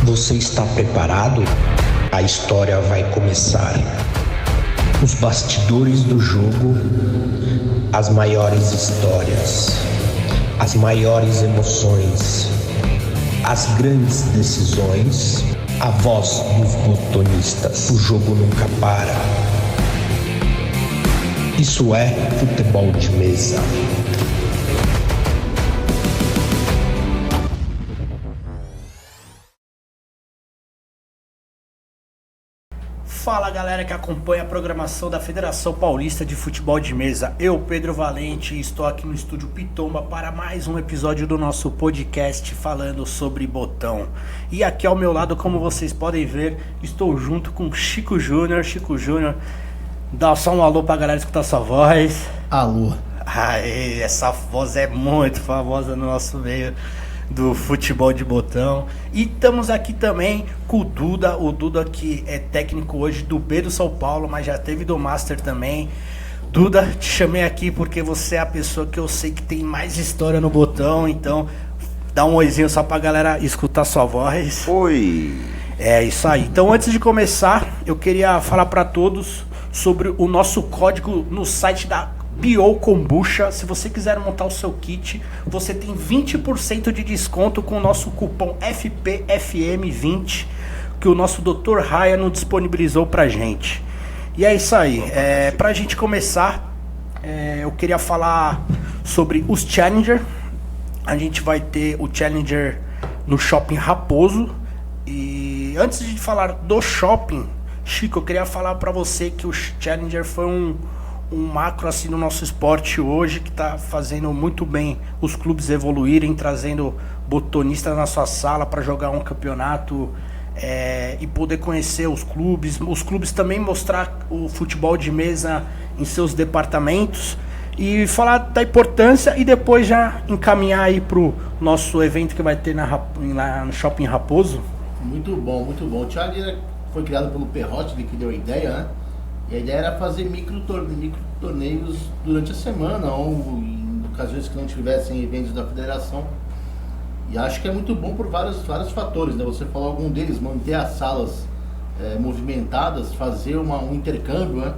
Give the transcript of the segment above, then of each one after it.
Você está preparado? A história vai começar. Os bastidores do jogo, as maiores histórias, as maiores emoções, as grandes decisões, a voz dos botonistas. O jogo nunca para. Isso é futebol de mesa. Fala galera que acompanha a programação da Federação Paulista de Futebol de Mesa. Eu, Pedro Valente, estou aqui no estúdio Pitomba para mais um episódio do nosso podcast falando sobre botão. E aqui ao meu lado, como vocês podem ver, estou junto com Chico Júnior. Chico Júnior, dá só um alô pra galera escutar sua voz. Alô. Aê, essa voz é muito famosa no nosso meio do futebol de botão. E estamos aqui também com o Duda que é técnico hoje do B do São Paulo, mas já teve do Master também. Duda, te chamei aqui porque você é a pessoa que eu sei que tem mais história no botão, então dá um oizinho só pra galera escutar sua voz. Oi! É isso aí. Então antes de começar, eu queria falar pra todos sobre o nosso código no site da Bio Kombucha. Se você quiser montar o seu kit, você tem 20% de desconto com o nosso cupom FPFM20 que o nosso Dr. Raya nos disponibilizou pra gente. E é isso aí. Pra gente começar, eu queria falar sobre os Challenger. A gente vai ter o Challenger no Shopping Raposo. E antes de falar do shopping, Chico, eu queria falar pra você que o Challenger foi um macro assim no nosso esporte hoje, que está fazendo muito bem os clubes evoluírem, trazendo botonistas na sua sala para jogar um campeonato e poder conhecer os clubes também mostrar o futebol de mesa em seus departamentos e falar da importância e depois já encaminhar aí pro nosso evento que vai ter lá no Shopping Raposo. Muito bom, muito bom. O Challenger foi criado pelo Perrotti, ele que deu a ideia, né? E a ideia era fazer micro torneios durante a semana ou em ocasiões que não tivessem eventos da federação. E acho que é muito bom por vários fatores, né? Você falou algum deles, manter as salas movimentadas, fazer um intercâmbio, né?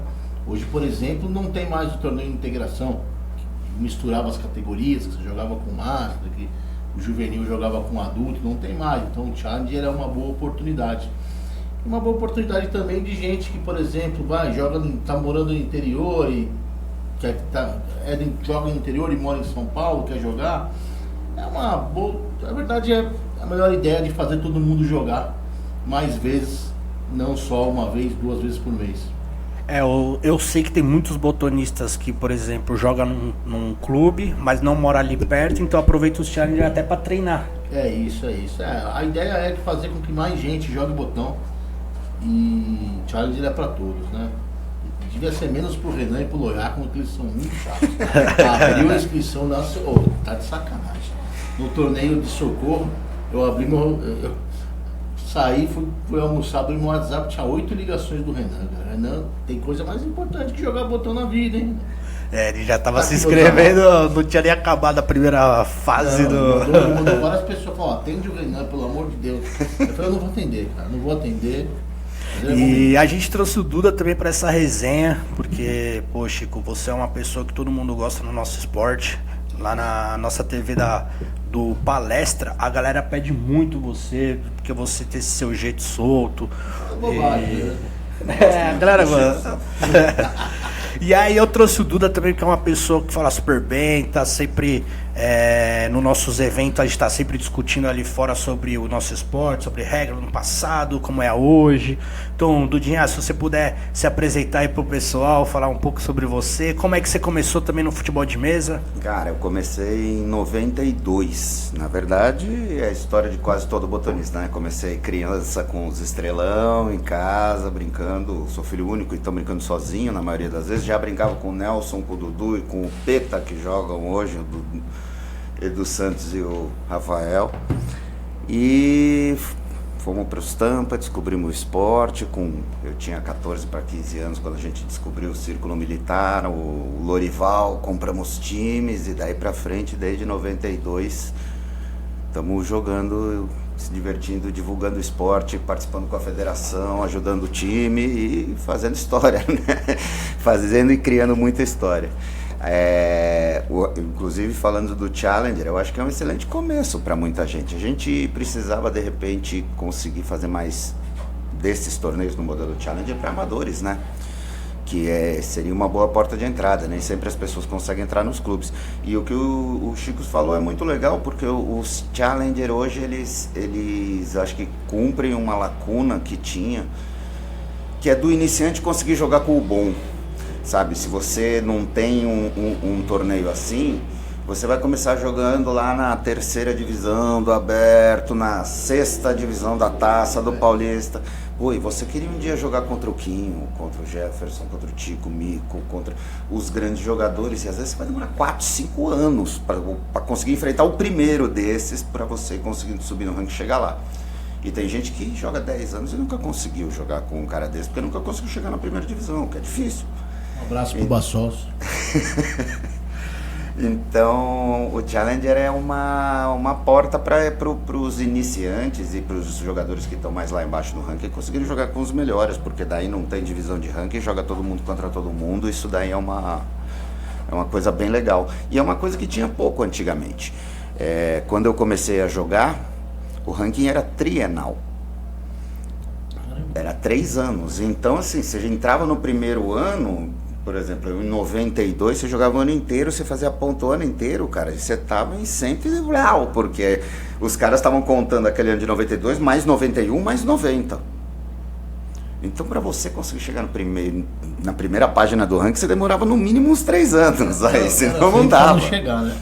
Hoje, por exemplo, não tem mais o torneio de integração, que misturava as categorias, que você jogava com master, que o juvenil jogava com adulto, não tem mais. Então o Challenger é uma boa oportunidade. Uma boa oportunidade também de gente que, por exemplo, tá morando no interior e joga no interior e mora em São Paulo, quer jogar. É uma boa. Na verdade, é a melhor ideia de fazer todo mundo jogar mais vezes, não só uma vez, 2 vezes por mês. Eu sei que tem muitos botonistas que, por exemplo, jogam num clube, mas não mora ali perto, então aproveita os challenges até para treinar. É isso. A ideia é de fazer com que mais gente jogue botão. E Challenger é pra todos, né? Devia ser menos pro Renan e pro Loiá, como que eles são muito chatos. Abriu a inscrição na... tá de sacanagem. No torneio de Socorro, eu saí, fui almoçar, abri meu WhatsApp, tinha 8 ligações do Renan. Renan, tem coisa mais importante que jogar botão na vida, hein? Ele já tava se inscrevendo, não tinha nem acabado a primeira fase Mandou várias pessoas falar, atende o Renan, pelo amor de Deus. Eu falei, eu não vou atender, cara, não vou atender. E a gente trouxe o Duda também para essa resenha, porque, pô, Chico, você é uma pessoa que todo mundo gosta no nosso esporte. Lá na nossa TV do Palestra, a galera pede muito você, porque você tem esse seu jeito solto. A galera gosta. E aí eu trouxe o Duda também, que é uma pessoa que fala super bem, tá sempre nos nossos eventos, a gente tá sempre discutindo ali fora sobre o nosso esporte, sobre regras no passado, como é hoje. Então, Dudinha, se você puder se apresentar aí pro pessoal, falar um pouco sobre você, como é que você começou também no futebol de mesa? Cara, eu comecei em 92. Na verdade, é a história de quase todo botonista, né? Comecei criança com os estrelão em casa, brincando. Sou filho único, então brincando sozinho na maioria das vezes. Já brincava com o Nelson, com o Dudu e com o Peta, que jogam hoje, o Edu Santos e o Rafael. E fomos para os Tampa, descobrimos o esporte. Eu tinha 14 para 15 anos quando a gente descobriu o Círculo Militar, o Lorival, compramos times e daí para frente, desde 92, estamos jogando se divertindo, divulgando o esporte, participando com a federação, ajudando o time e fazendo história, né? Fazendo e criando muita história. Inclusive falando do Challenger, eu acho que é um excelente começo para muita gente. A gente precisava de repente conseguir fazer mais desses torneios no modelo Challenger para amadores, né? Que seria uma boa porta de entrada, nem sempre as pessoas conseguem entrar nos clubes. E o que o Chico falou é muito legal, porque os Challenger hoje, eles acho que cumprem uma lacuna que tinha, que é do iniciante conseguir jogar com o bom, sabe? Se você não tem um torneio assim, você vai começar jogando lá na 3ª divisão do Aberto, na 6ª divisão da Taça do Paulista. Pô, e você queria um dia jogar contra o Quinho, contra o Jefferson, contra o Tico, o Mico, contra os grandes jogadores, e às vezes vai demorar 4, 5 anos para conseguir enfrentar o primeiro desses, para você conseguir subir no ranking e chegar lá. E tem gente que joga 10 anos e nunca conseguiu jogar com um cara desse, porque nunca conseguiu chegar na 1ª divisão, que é difícil. Um abraço pro Bassos. Então, o Challenger é uma porta para os iniciantes e para os jogadores que estão mais lá embaixo no ranking conseguirem jogar com os melhores, porque daí não tem divisão de ranking, joga todo mundo contra todo mundo. Isso daí é uma coisa bem legal. E é uma coisa que tinha pouco antigamente. Quando eu comecei a jogar, o ranking era trienal. Era 3 anos. Então, assim, você entrava no primeiro ano... Por exemplo, em 92 você jogava o ano inteiro, você fazia ponto o ano inteiro, cara, e você tava em 100 e real, porque os caras estavam contando aquele ano de 92, mais 91, mais 90. Então, para você conseguir chegar na primeira página do ranking, você demorava no mínimo uns 3 anos, aí, senão não dava. Chegar, né?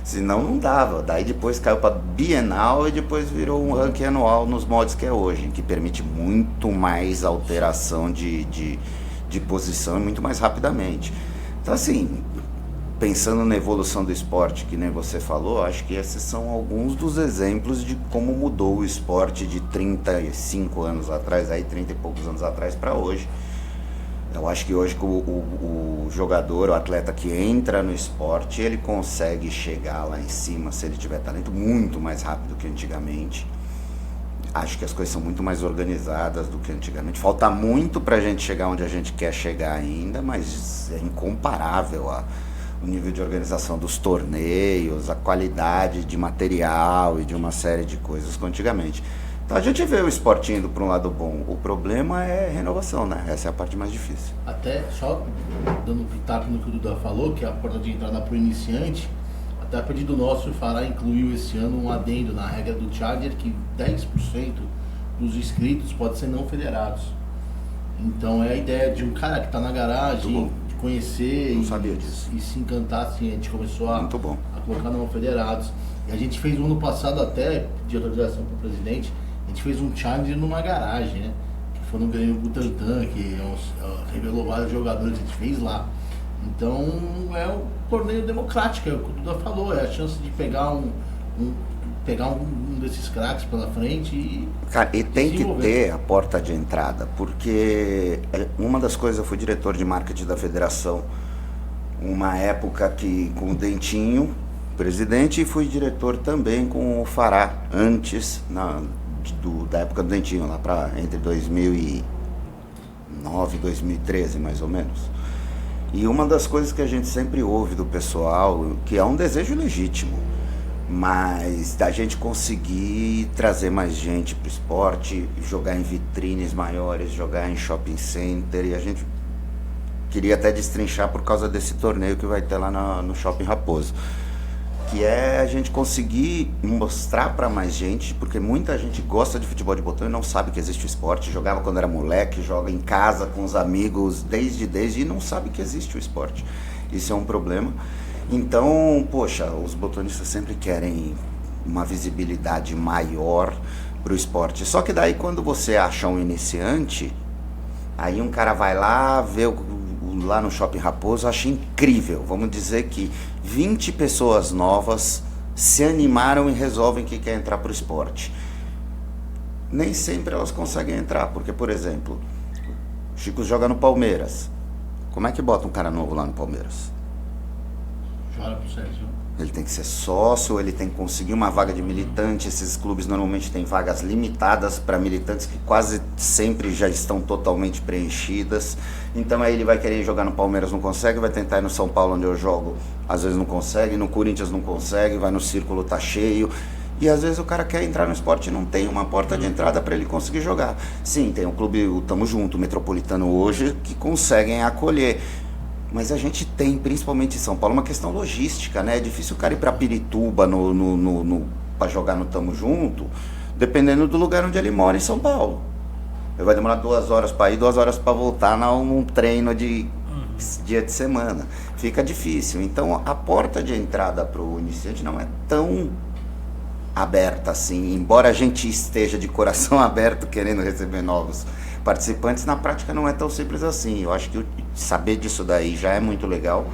Senão não dava. Daí depois caiu para bienal e depois virou um ranking anual nos moldes que é hoje, que permite muito mais alteração de posição e muito mais rapidamente. Então, assim, pensando na evolução do esporte, que nem você falou, acho que esses são alguns dos exemplos de como mudou o esporte de 35 anos atrás, aí 30 e poucos anos atrás para hoje. Eu acho que hoje o jogador, o atleta que entra no esporte, ele consegue chegar lá em cima, se ele tiver talento, muito mais rápido que antigamente. Acho que as coisas são muito mais organizadas do que antigamente. Falta muito pra gente chegar onde a gente quer chegar ainda, mas é incomparável o nível de organização dos torneios, a qualidade de material e de uma série de coisas com antigamente. Então a gente vê o esporte indo para um lado bom. O problema é renovação, né? Essa é a parte mais difícil. Até só dando pitaco no que o Duda falou, que é a porta de entrada para o iniciante. Até a pedido nosso, o Fará incluiu esse ano um adendo na regra do Challenger que 10% dos inscritos podem ser não federados. Então é a ideia de um cara que está na garagem, de conhecer e se encantar, assim, a gente começou a colocar não federados. E a gente fez ano passado até, de autorização para o presidente, a gente fez um Challenger numa garagem, né? Que foi no Grêmio Butantã, que revelou vários jogadores, a gente fez lá. Então é um torneio democrático, é o que o Duda falou, é a chance de pegar um desses craques pela frente e... Cara, e tem que ter a porta de entrada, porque uma das coisas, eu fui diretor de marketing da federação, uma época que com o Dentinho, presidente, e fui diretor também com o Fará, antes da época do Dentinho, lá para entre 2009 e 2013 mais ou menos. E uma das coisas que a gente sempre ouve do pessoal, que é um desejo legítimo, mas da gente conseguir trazer mais gente para o esporte, jogar em vitrines maiores, jogar em shopping center, e a gente queria até destrinchar por causa desse torneio que vai ter lá no Shopping Raposo, que é a gente conseguir mostrar para mais gente, porque muita gente gosta de futebol de botão e não sabe que existe o esporte, jogava quando era moleque, joga em casa com os amigos desde e não sabe que existe o esporte. Isso é um problema. Então, poxa, os botonistas sempre querem uma visibilidade maior para o esporte. Só que daí quando você acha um iniciante, aí um cara vai lá, vê lá no Shopping Raposo, acha incrível. Vamos dizer que 20 pessoas novas se animaram e resolvem que quer entrar para o esporte. Nem sempre elas conseguem entrar, porque, por exemplo, o Chico joga no Palmeiras. Como é que bota um cara novo lá no Palmeiras? Chora pro Sérgio. Ele tem que ser sócio, ele tem que conseguir uma vaga de militante. Esses clubes normalmente têm vagas limitadas para militantes que quase sempre já estão totalmente preenchidas. Então aí ele vai querer jogar no Palmeiras, não consegue, vai tentar ir no São Paulo, onde eu jogo, às vezes não consegue, no Corinthians não consegue, vai no Círculo, tá cheio. E às vezes o cara quer entrar no esporte e não tem uma porta de entrada para ele conseguir jogar. Sim, tem o clube, o Tamo Junto, o Metropolitano hoje, que conseguem acolher. Mas a gente tem, principalmente em São Paulo, uma questão logística, né? É difícil o cara ir para Pirituba para jogar no Tamo Junto, dependendo do lugar onde ele mora em São Paulo. Ele vai demorar 2 horas para ir, 2 horas para voltar num treino de dia de semana. Fica difícil. Então a porta de entrada para o iniciante não é tão aberta assim, embora a gente esteja de coração aberto querendo receber novos participantes, na prática não é tão simples assim. Eu acho que saber disso daí já é muito legal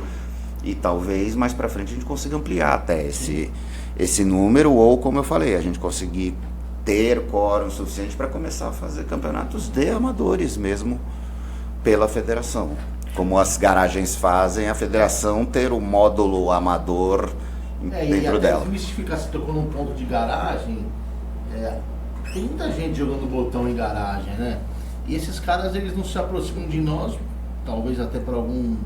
e talvez mais pra frente a gente consiga ampliar até esse número, ou como eu falei, a gente conseguir ter quórum suficiente para começar a fazer campeonatos de amadores mesmo pela federação, como as garagens fazem, a federação ter o módulo amador dentro dela. Desmistificar, você tocou num ponto de garagem, tem muita gente jogando botão em garagem, né? E esses caras, eles não se aproximam de nós, talvez até por algum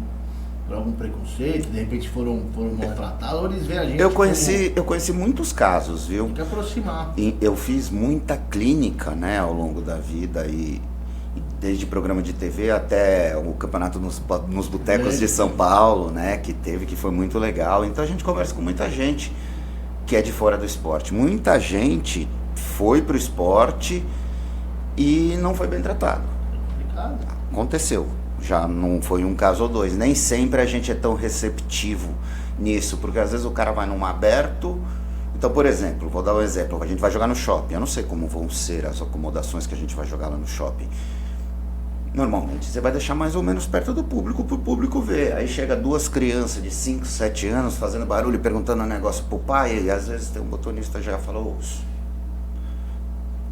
preconceito, de repente foram maltratados, ou eles veem a gente... Eu conheci muitos casos, viu? Tem que aproximar. Eu fiz muita clínica, né, ao longo da vida, e desde programa de TV até o campeonato nos botecos de São Paulo, né, que foi muito legal. Então a gente conversa com muita gente que é de fora do esporte. Muita gente foi pro esporte e não foi bem tratado. Aconteceu. Já não foi um caso ou dois. Nem sempre a gente é tão receptivo nisso, porque às vezes o cara vai num aberto. Então, por exemplo, vou dar um exemplo, a gente vai jogar no shopping. Eu não sei como vão ser as acomodações que a gente vai jogar lá no shopping. Normalmente você vai deixar mais ou menos perto do público, pro público ver. Aí chega 2 crianças de 5, 7 anos fazendo barulho, perguntando um negócio pro pai, e às vezes tem um botonista já falou,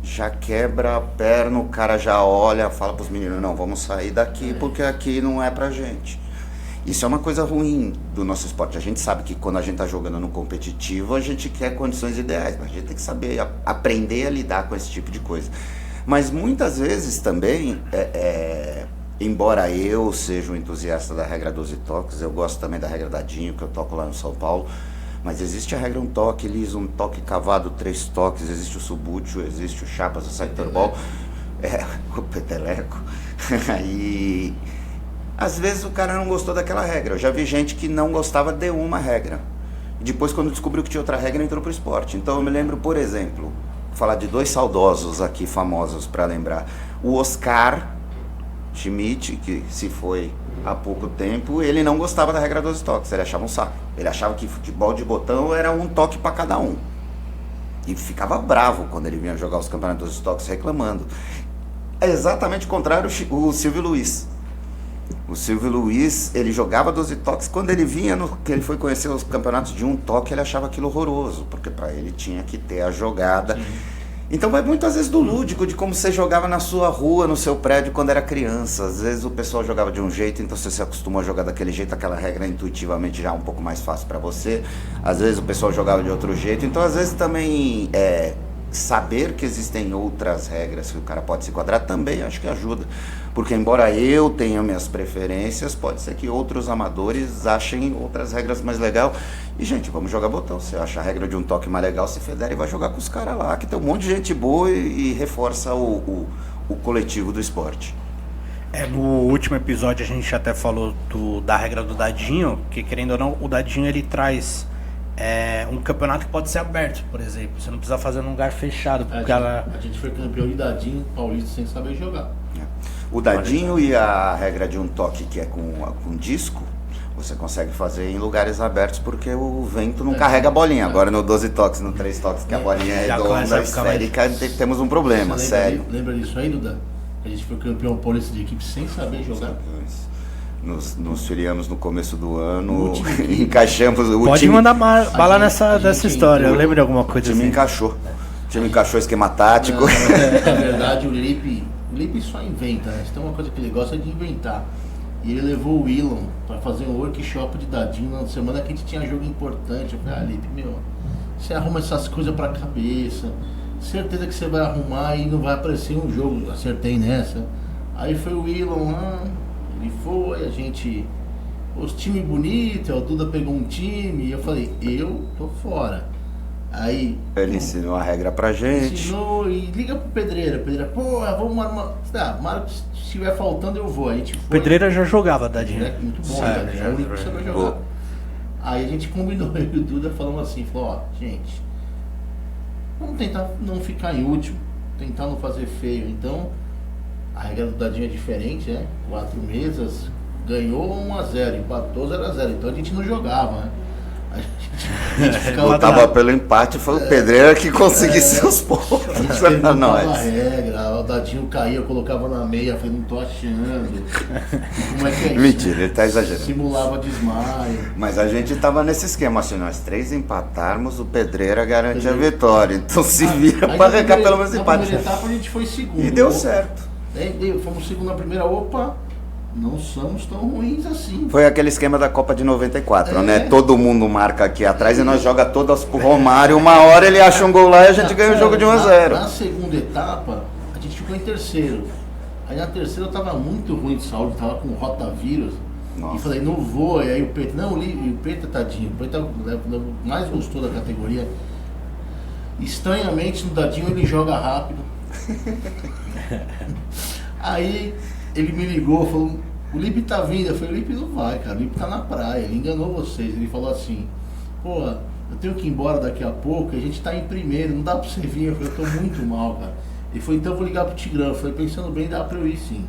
já quebra a perna, o cara já olha, fala pros meninos, não, vamos sair daqui porque aqui não é pra gente. Isso é uma coisa ruim do nosso esporte. A gente sabe que quando a gente tá jogando no competitivo, a gente quer condições ideais, mas a gente tem que saber aprender a lidar com esse tipo de coisa. Mas muitas vezes também, embora eu seja um entusiasta da regra 12 toques, eu gosto também da regra dadinho, que eu toco lá no São Paulo, mas existe a regra 1 toque liso, 1 toque cavado, 3 toques, existe o subútil, existe o chapas, o sideball, o peteleco. Aí, às vezes o cara não gostou daquela regra. Eu já vi gente que não gostava de uma regra. E depois, quando descobriu que tinha outra regra, entrou pro esporte. Então eu me lembro, por exemplo, vou falar de 2 saudosos aqui, famosos para lembrar. O Oscar Schmidt, que se foi há pouco tempo, ele não gostava da regra 12 toques, ele achava um saco. Ele achava que futebol de botão era 1 toque para cada um. E ficava bravo quando ele vinha jogar os campeonatos 12 toques reclamando. É exatamente o contrário o Silvio Luiz. O Silvio Luiz, ele jogava 12 toques, quando ele vinha, que ele foi conhecer os campeonatos de 1 toque, ele achava aquilo horroroso, porque para ele tinha que ter a jogada. Sim. Então vai muitas vezes do lúdico, de como você jogava na sua rua, no seu prédio, quando era criança. Às vezes o pessoal jogava de um jeito, então você se acostumou a jogar daquele jeito, aquela regra intuitivamente já é um pouco mais fácil para você. Às vezes o pessoal jogava de outro jeito, então às vezes também saber que existem outras regras que o cara pode se enquadrar também acho que ajuda. Porque embora eu tenha minhas preferências, pode ser que outros amadores achem outras regras mais legais. E, gente, vamos jogar botão. Você acha a regra de 1 toque mais legal, se federa e vai jogar com os caras lá, que tem um monte de gente boa e reforça o coletivo do esporte. No último episódio a gente até falou da regra do dadinho, que querendo ou não, o dadinho ele traz um campeonato que pode ser aberto, por exemplo. Você não precisa fazer num lugar fechado. Porque a gente foi campeão de dadinho paulista sem saber jogar. O dadinho e a regra de 1 toque, que é com disco, você consegue fazer em lugares abertos porque o vento não carrega a bolinha. Agora no 12 toques, no 3 toques, que a bolinha é redonda, esférica, temos um problema, sério. Lembra disso aí, Duda? A gente foi campeão paulista de equipe sem saber jogar. Nos filiamos no começo do ano, encaixamos o Pode time... mandar bala dessa história, eu lembro de alguma coisa assim. O time encaixou esquema tático. Na verdade, o Lipe só inventa, né? Se tem uma coisa que ele gosta de inventar. E ele levou o Willon pra fazer um workshop de dadinho na semana que a gente tinha jogo importante. Eu falei, Lipe, meu, você arruma essas coisas pra cabeça, certeza que você vai arrumar e não vai aparecer um jogo. Acertei nessa. Aí foi o Willon lá, ele foi, a gente... Os times bonitos, o Duda pegou um time e eu falei, eu tô fora. Aí... Ele ensinou a regra pra gente. Ensinou e liga pro Pedreira. Pedreira, pô, vamos armar. Tá, se estiver faltando eu vou. Aí a gente foi. Pedreira já jogava dadinho. Muito bom, dadinho. É o único que sabe jogar. Aí a gente combinou, eu e o Duda falamos assim, falou, ó, gente, vamos tentar não ficar em último, tentar não fazer feio. Então, a regra do dadinho é diferente, né? 4 mesas, ganhou 1-0, empatou 0-0. Então a gente não jogava, né? A gente ficava Lutava pelo empate, foi o Pedreira que conseguisse os pontos. A gente perguntava a regra, o dadinho caía, eu colocava na meia, falei, não tô achando. Como é que é isso? Mentira, ele tá exagerando. Simulava desmaio. Mas a gente tava nesse esquema, se nós 3 empatarmos, o Pedreira garante a vitória. Então se vira pra arrancar pelo menos empate. Na primeira etapa a gente foi segundo. E deu certo. Fomos segundo na primeira, não somos tão ruins assim. Foi aquele esquema da Copa de 94, né? Todo mundo marca aqui atrás e nós joga todas pro Romário. Uma hora ele acha um gol lá e a gente ganha o jogo de 1-0. Na segunda etapa, a gente ficou em terceiro. Aí na terceira eu tava muito ruim de saúde, tava com rotavírus. Nossa. E falei, não vou. E aí o Peita, não, o Peita, tadinho, o Peita mais gostou da categoria. Estranhamente no dadinho ele joga rápido. Aí ele me ligou, falou, o Lipe tá vindo. Eu falei, o Lipe não vai, cara, o Lipe tá na praia, ele enganou vocês. Ele falou assim, pô, eu tenho que ir embora daqui a pouco, a gente tá em primeiro, não dá pra você vir. Eu falei, eu tô muito mal, cara. Ele falou, então eu vou ligar pro Tigrão. Eu falei, pensando bem, dá pra eu ir sim.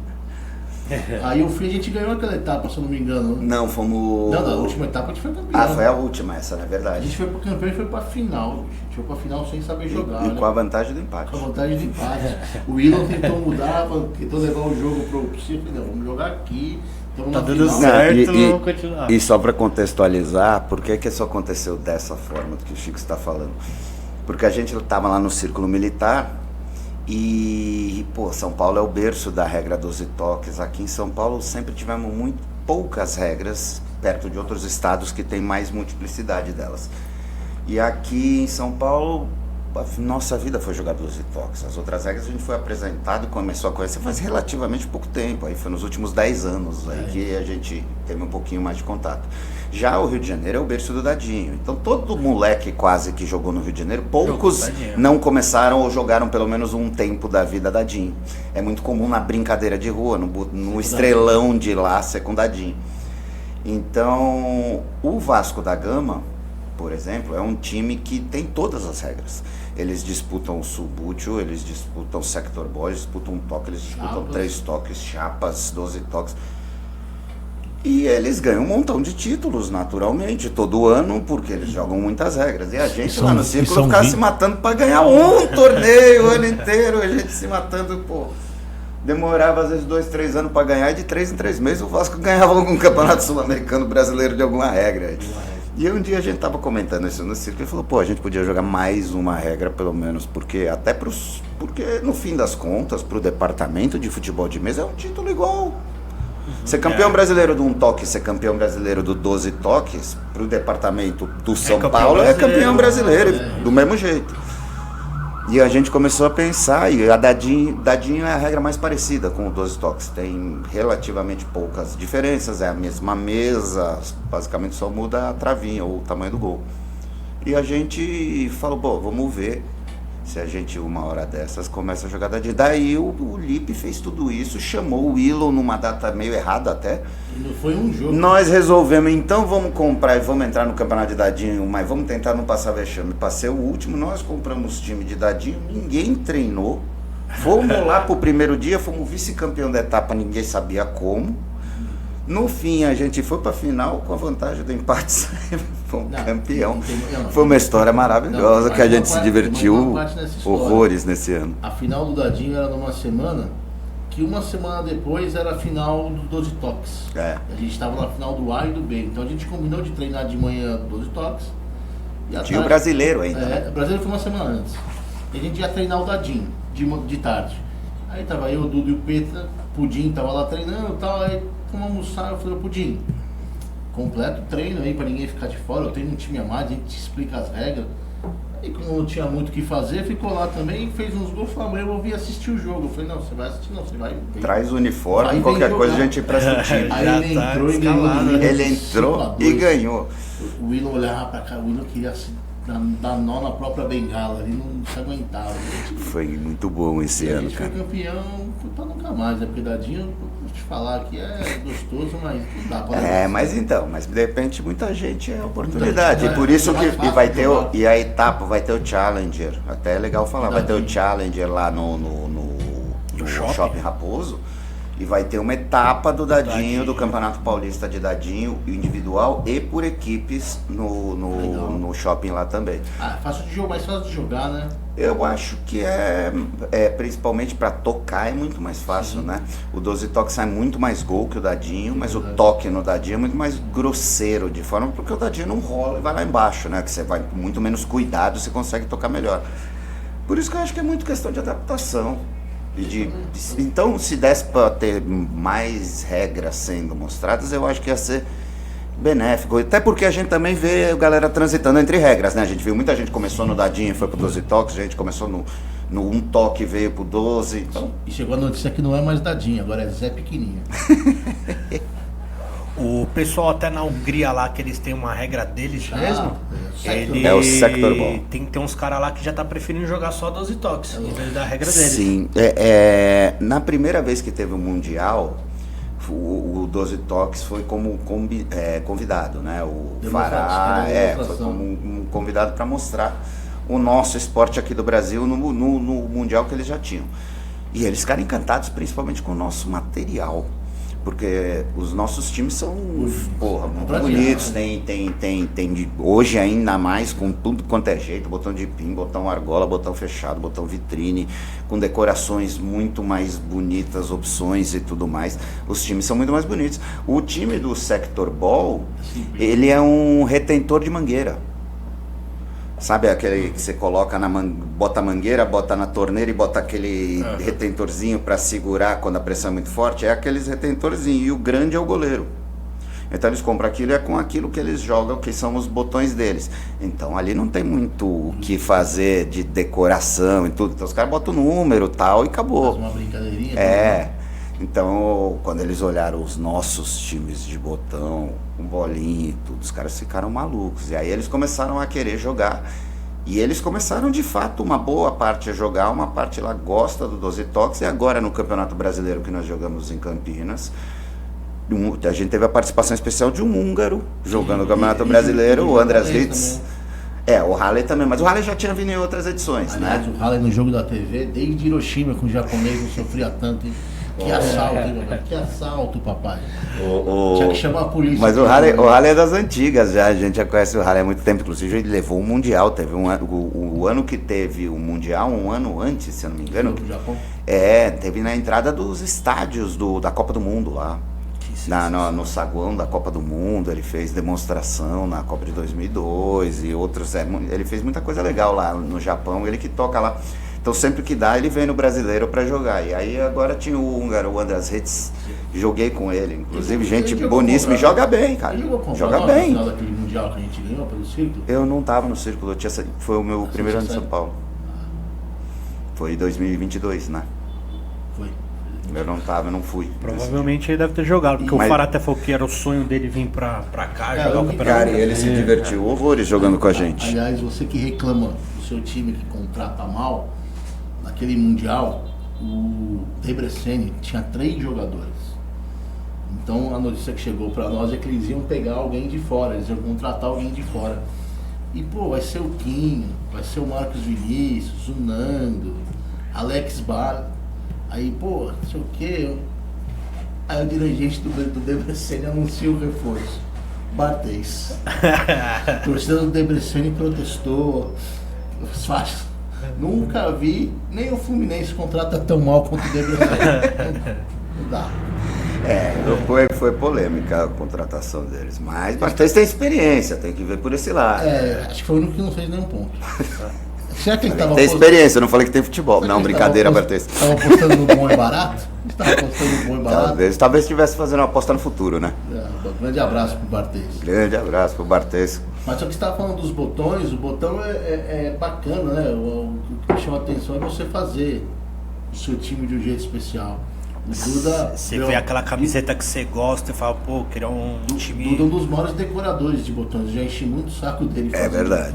Aí eu fui, a gente ganhou aquela etapa, se eu não me engano. Não, fomos... Não, na última etapa a gente foi campeão. Ah, foi a última essa, na A verdade. gente foi pro campeão e foi pra final. A gente foi pra final sem saber jogar. E né? com a vantagem do empate. Com a vantagem de empate. O Willon tentou mudar, tentou levar o jogo pro Cifre. Não, vamos jogar aqui. Estamos Tá na dando final. certo, vamos continuar. E só para contextualizar, por que isso aconteceu dessa forma do que o Chico está falando? Porque a gente estava lá no círculo militar e, pô, São Paulo é o berço da regra 12 toques. Aqui em São Paulo sempre tivemos muito poucas regras, perto de outros estados que tem mais multiplicidade delas. E aqui em São Paulo, a nossa vida foi jogar 12 toques. As outras regras a gente foi apresentado e começou a conhecer faz relativamente pouco tempo. Aí foi nos últimos 10 anos aí que a gente teve um pouquinho mais de contato. Já o Rio de Janeiro é o berço do dadinho. Então todo moleque quase que jogou no Rio de Janeiro, poucos não começaram ou jogaram pelo menos um tempo da vida dadinho. É muito comum na brincadeira de rua, no estrelão de lá ser com dadinho. Então o Vasco da Gama, por exemplo, é um time que tem todas as regras. Eles disputam o subútil, eles disputam o sector boys, disputam um toque, eles disputam 3 toques, chapas, 12 toques. E eles ganham um montão de títulos, naturalmente, todo ano, porque eles jogam muitas regras. E a gente lá no círculo ficava se matando para ganhar um torneio o ano inteiro, a gente se matando, pô. Demorava às vezes 2, 3 anos para ganhar, e de 3 em 3 meses o Vasco ganhava algum campeonato sul-americano brasileiro de alguma regra. E um dia a gente tava comentando isso no círculo e falou, pô, a gente podia jogar mais uma regra pelo menos, porque porque no fim das contas, pro departamento de futebol de mesa é um título igual. Ser campeão brasileiro de um toque, ser campeão brasileiro do 12 toques, pro departamento do São Paulo é campeão brasileiro, do mesmo jeito. E a gente começou a pensar, e a dadinho é a regra mais parecida com o 12 toques. Tem relativamente poucas diferenças, é a mesma mesa, basicamente só muda a travinha ou o tamanho do gol. E a gente falou, bom, vamos ver se a gente uma hora dessas começa a jogar dadinho. Daí o Lipe fez tudo isso, chamou o Willon numa data meio errada até. Não foi um jogo. Nós resolvemos, então vamos comprar e vamos entrar no campeonato de dadinho, mas vamos tentar não passar vexame. Passei o último, nós compramos time de dadinho, ninguém treinou. Fomos lá pro primeiro dia, fomos vice-campeão da etapa, ninguém sabia como. No fim, a gente foi pra final com a vantagem do empate, fomos campeão. Foi uma história maravilhosa que a gente se divertiu horrores nesse ano. A final do dadinho era numa semana, que uma semana depois era a final do 12 toques. A gente estava na final do A e do B. Então a gente combinou de treinar de manhã 12 toques. Tinha o brasileiro ainda. O brasileiro foi uma semana antes. E a gente ia treinar o dadinho de tarde. Aí tava eu, o Dudu e o Petra, o Pudim tava lá treinando e tal. Aí como almoçar. Eu falei, Pudim, completo treino aí pra ninguém ficar de fora. Eu tenho um time a mais, a gente te explica as regras. E como não tinha muito o que fazer, ficou lá também, fez uns gols, falou, amanhã eu vou vir assistir o jogo. Eu falei, não, você vai assistir não, você vai... Traz o uniforme, qualquer coisa a gente empresta o time. Aí ele entrou e ganhou. Ele entrou e ganhou. O Willow olhava pra cá, o Willow queria se dar nó na própria bengala, ele não se aguentava. Foi muito bom esse ano, A gente cara. foi campeão, foi pra nunca mais, né? Porque Dadinho, vou te falar que é gostoso, mas não dá pra... Mas de repente muita gente é oportunidade. E por É, isso é mais que vai ter fácil e a etapa vai ter o Challenger. Até é legal falar, vai ter o Dadinho. Challenger lá no Shopping Raposo. E vai ter uma etapa do Dadinho, do Campeonato Paulista de Dadinho, individual e por equipes no shopping lá também. Ah, fácil de jogar, mais fácil de jogar, né? Eu acho que principalmente para tocar é muito mais fácil, né? O 12 toque sai muito mais gol que o Dadinho, mas o toque no Dadinho é muito mais grosseiro, de forma porque o Dadinho não rola e vai lá embaixo, né? Que você vai com muito menos cuidado, você consegue tocar melhor. Por isso que eu acho que é muito questão de adaptação. Então, se desse para ter mais regras sendo mostradas, eu acho que ia ser benéfico. Até porque a gente também vê a galera transitando entre regras, né? A gente viu muita gente começou no Dadinho e foi pro 12 toques, a gente começou no 1 toque e veio pro 12. Então... E chegou a notícia que não é mais Dadinho, agora é Zé Pequenininho. O pessoal até na Hungria lá, que eles têm uma regra deles mesmo. Sector. É o Sector Ball. Tem que ter uns caras lá que já tá preferindo jogar só 12 toques, em vez da regra deles. Sim, na primeira vez que teve o Mundial, o 12 toques foi como convidado, né? O Fará foi como um convidado para mostrar o nosso esporte aqui do Brasil no Mundial que eles já tinham. E eles ficaram encantados principalmente com o nosso material. Porque os nossos times são, muito bonitos, tem hoje ainda mais com tudo quanto é jeito, botão de pin, botão argola, botão fechado, botão vitrine, com decorações muito mais bonitas, opções e tudo mais. Os times são muito mais bonitos. O time do Sector Ball, ele é um retentor de mangueira. Sabe aquele que você coloca bota a mangueira, bota na torneira e bota aquele retentorzinho para segurar quando a pressão é muito forte? É aqueles retentorzinhos, e o grande é o goleiro. Então eles compram aquilo e é com aquilo que eles jogam, que são os botões deles. Então ali não tem muito o que fazer de decoração e tudo. Então os caras botam o número e tal e acabou. Faz uma É. brincadeirinha. Então, quando eles olharam os nossos times de botão, com bolinha e tudo, os caras ficaram malucos. E aí eles começaram a querer jogar. E eles começaram, de fato, uma boa parte a jogar, uma parte lá gosta do 12 toques. E agora, no Campeonato Brasileiro que nós jogamos em Campinas, a gente teve a participação especial de um húngaro jogando no Campeonato Brasileiro, o András Ritz. O Halley também, mas o Halley já tinha vindo em outras edições, aliás, né? O Halley no jogo da TV, desde Hiroshima, com o japonês, não sofria tanto, hein? Que assalto, hein, papai? Que assalto, papai. Tinha que chamar a polícia. Mas o Halley é das antigas já, a gente já conhece o Halley há muito tempo, inclusive ele levou o Mundial, teve o ano que teve o Mundial, um ano antes, se eu não me engano. No Japão? Teve na entrada dos estádios da Copa do Mundo lá. No saguão da Copa do Mundo, ele fez demonstração na Copa de 2002 e outros. Ele fez muita coisa legal lá no Japão, ele que toca lá. Então sempre que dá, ele vem no Brasileiro para jogar. E aí agora tinha o húngaro, o András Ritz, joguei com ele. Inclusive, gente boníssima e joga bem, cara. Joga bem. No final daquele Mundial que a gente ganhou pelo Círculo? Eu não tava no Círculo, foi o meu primeiro ano em São Paulo. Foi 2022, né? Foi. Eu não tava, eu não fui. Provavelmente ele deve ter jogado, porque o Fará até falou que era o sonho dele vir pra cá, jogar o campeonato. Cara, e ele se divertiu horrores jogando com a gente. Aliás, você que reclama do seu time que contrata mal, naquele Mundial, o Debreceni tinha 3 jogadores. Então a notícia que chegou pra nós é que eles iam pegar alguém de fora, eles iam contratar alguém de fora. E vai ser o Quinho, vai ser o Marcos Vinícius, o Nando, Alex Bar. Aí, não sei o quê. Aí o dirigente do Debreceni anuncia o reforço. Barthez. A torcida do Debreceni protestou. Nunca vi nem o Fluminense contrata tão mal quanto o Debreceni. Não dá. Foi polêmica a contratação deles, mas Barthez tem experiência, tem que ver por esse lado. Acho que foi o único que não fez nenhum ponto. Será que ele tava Tem experiência, eu não falei que tem futebol. Será Não, que ele brincadeira, tava Bartês. Tava apostando no bom e barato? Estava apostando no bom e barato? Talvez estivesse fazendo uma aposta no futuro, né? Um grande abraço pro Bartês. Grande abraço pro Bartês. Mas só que você estava falando dos botões, o botão é bacana, né? O que chama atenção é você fazer o seu time de um jeito especial. O Duda... Você vê aquela camiseta que você gosta e fala, pô, queria um time... Duda é um dos maiores decoradores de botões. Eu já enchi muito o saco dele. Verdade.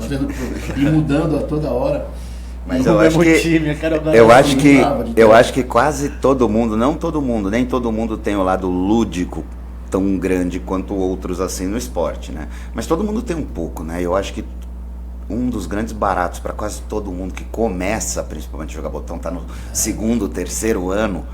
E mudando a toda hora. Mas eu acho que eu acho que quase todo mundo, não todo mundo, nem todo mundo tem o lado lúdico tão grande quanto outros assim no esporte, né? Mas todo mundo tem um pouco, né? Eu acho que um dos grandes baratos para quase todo mundo que começa, principalmente a jogar botão, tá no segundo, terceiro ano,